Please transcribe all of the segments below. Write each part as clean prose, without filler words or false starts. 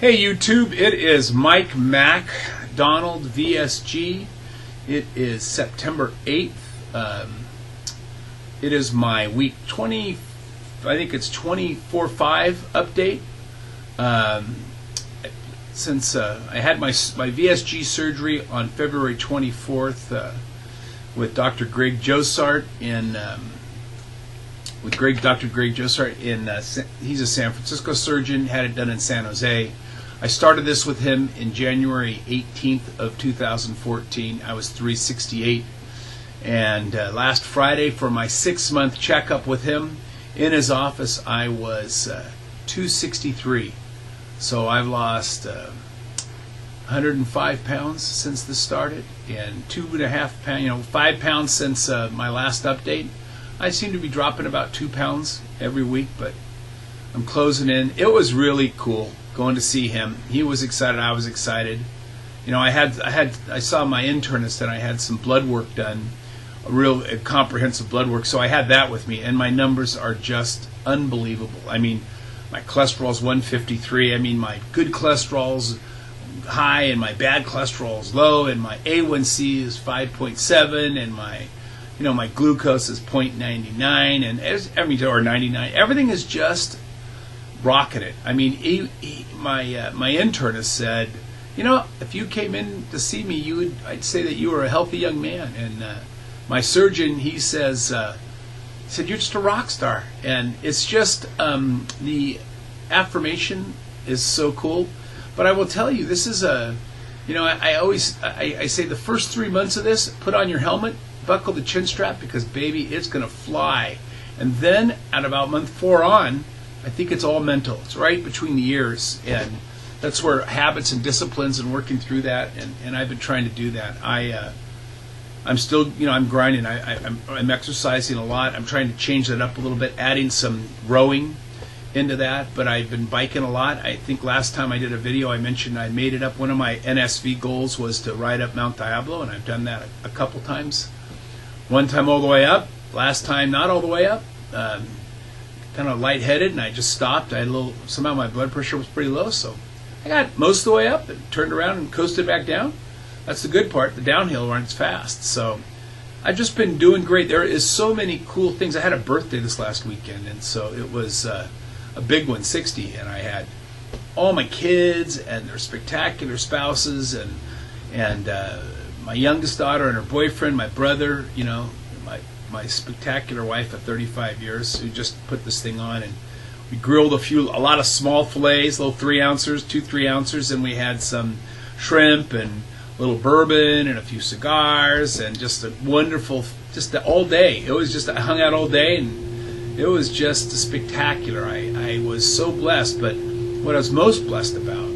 Hey YouTube, it is Mike MacDonald VSG. It is September 8th. It is my week 20, I think it's 24/5 update. Since I had my VSG surgery on February 24th with Dr. Greg Josart in Dr. Greg Josart in he's a San Francisco surgeon, had it done in San Jose. I started this with him in January 18th of 2014. I was 368, and last Friday for my 6-month checkup with him in his office I was 263. So I've lost 105 pounds since this started, and 2.5 pounds, 5 pounds since my last update. I seem to be dropping about 2 pounds every week, but I'm closing in. It was really cool going to see him. He was excited. I was excited. You know, I saw my internist and I had some blood work done, a comprehensive blood work. So I had that with me, and my numbers are just unbelievable. I mean, my cholesterol's 153. I mean, my good cholesterol's high and my bad cholesterol's low, and my A1C is 5.7, and my glucose is 0.99, and or 99. Everything is just rocketed. I mean, my internist said, if you came in to see me, I'd say that you were a healthy young man. And my surgeon, he said you're just a rock star. And it's just the affirmation is so cool. But I will tell you, this is I say the first 3 months of this, put on your helmet, buckle the chin strap, because baby, it's gonna fly. And then at about month 4 on, I think it's all mental. It's right between the ears, and that's where habits and disciplines and working through that. And I've been trying to do that. I'm still, I'm grinding. I'm exercising a lot. I'm trying to change that up a little bit, adding some rowing into that. But I've been biking a lot. I think last time I did a video, I mentioned I made it up. One of my NSV goals was to ride up Mount Diablo, and I've done that a couple times. One time all the way up. Last time not all the way up. Kind of lightheaded, and I just stopped. Somehow my blood pressure was pretty low, so I got most of the way up and turned around and coasted back down. That's the good part. The downhill runs fast. So I've just been doing great. There is so many cool things. I had a birthday this last weekend, and so it was a big one, 60, and I had all my kids and their spectacular spouses, and my youngest daughter and her boyfriend, my brother, my spectacular wife of 35 years, who just put this thing on, and we grilled a lot of small fillets, little 3-ounces, 2 3-ounces, and we had some shrimp and a little bourbon and a few cigars, and just a wonderful, all day. It was just, I hung out all day, and it was just spectacular. I was so blessed, but what I was most blessed about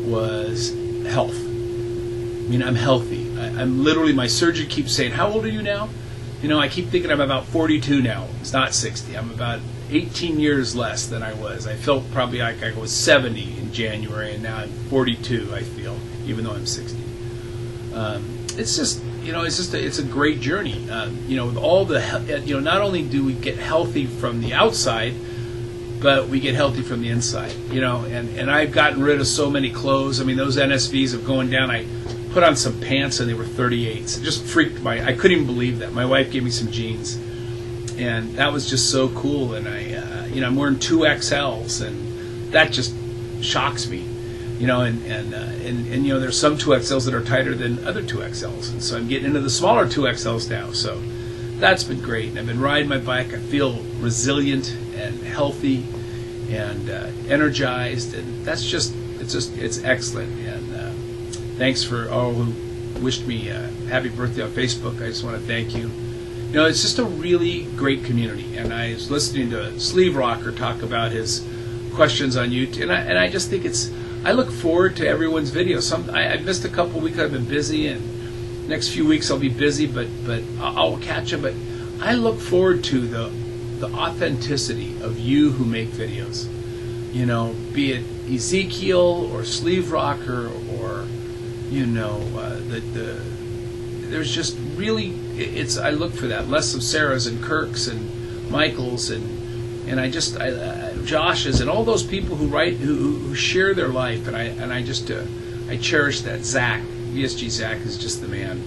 was health. I mean, I'm healthy. I'm literally, my surgeon keeps saying, how old are you now? I keep thinking I'm about 42 now. It's not 60. I'm about 18 years less than I was. I felt probably like I was 70 in January, and now I'm 42, I feel, even though I'm 60. It's just, it's a great journey. With all the, not only do we get healthy from the outside, but we get healthy from the inside, and I've gotten rid of so many clothes. I mean, those NSVs have going down. I put on some pants and they were 38s. It just freaked I couldn't even believe that. My wife gave me some jeans, and that was just so cool. And I'm wearing 2XLs, and that just shocks me, and there's some 2XLs that are tighter than other 2XLs, and so I'm getting into the smaller 2XLs now. So that's been great. And I've been riding my bike. I feel resilient and healthy and energized, and it's excellent. And thanks for all who wished me happy birthday on Facebook. I just want to thank you. It's just a really great community. And I was listening to Sleeve Rocker talk about his questions on YouTube, and I just think I look forward to everyone's videos. I missed a couple weeks. I've been busy, and next few weeks I'll be busy, but I'll catch them. But I look forward to the authenticity of you who make videos. Be it Ezekiel or Sleeve Rocker or there's just really, I look for that. Less of Sarah's and Kirk's and Michael's and and Josh's and all those people who write, who share their life, and I cherish that. Zach, VSG Zach is just the man.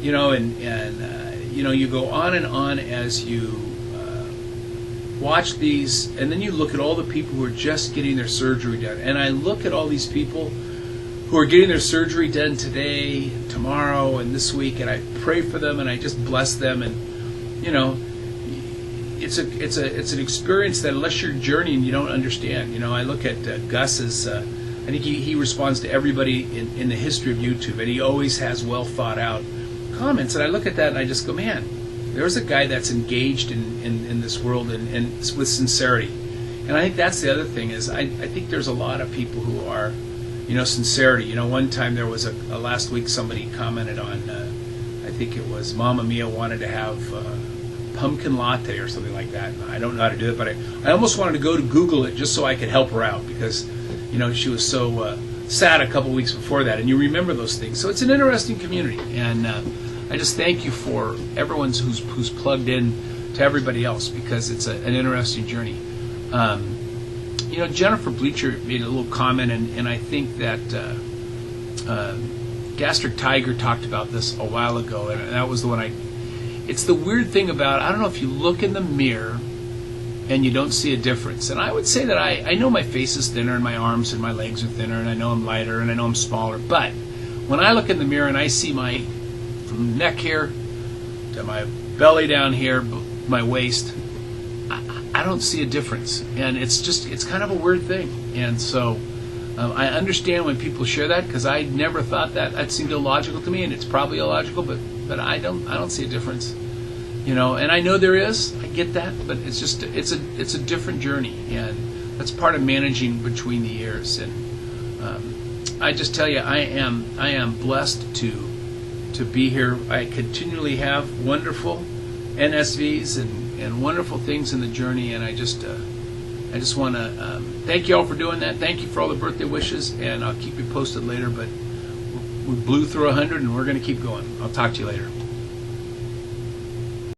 You know, you know, you go on and on as you watch these, and then you look at all the people who are just getting their surgery done. And I look at all these people who are getting their surgery done today, tomorrow, and this week, and I pray for them, and I just bless them. And you know, it's an experience that unless you're journeying, you don't understand. You know, I look at Gus's. I think he responds to everybody in the history of YouTube, and he always has well thought out comments. And I look at that and I just go, man, there's a guy that's engaged in this world and with sincerity. And I think that's the other thing is I think there's a lot of people who are, you know, sincerity. You know, one time there was a last week somebody commented on, I think it was Mama Mia wanted to have pumpkin latte or something like that. I don't know how to do it, but I almost wanted to go to Google it just so I could help her out because, you know, she was so sad a couple weeks before that, and you remember those things. So it's an interesting community, and I just thank you for everyone who's plugged in to everybody else because it's an interesting journey. You know, Jennifer Bleacher made a little comment, and I think that Gastric Tiger talked about this a while ago, and that was the one it's the weird thing about, I don't know if you look in the mirror and you don't see a difference. And I would say that I know my face is thinner and my arms and my legs are thinner and I know I'm lighter and I know I'm smaller. But when I look in the mirror and I see from neck here to my belly down here, my waist, I don't see a difference. And it's kind of a weird thing. And so I understand when people share that because I never thought that seemed illogical to me, and it's probably illogical, but I don't see a difference. You know, and I know there is. I get that, but it's just it's a different journey, and that's part of managing between the years. And I just tell you, I am blessed to be here. I continually have wonderful NSVs and wonderful things in the journey, and I just want to thank you all for doing that. Thank you for all the birthday wishes, and I'll keep you posted later. But we blew through 100, and we're going to keep going. I'll talk to you later.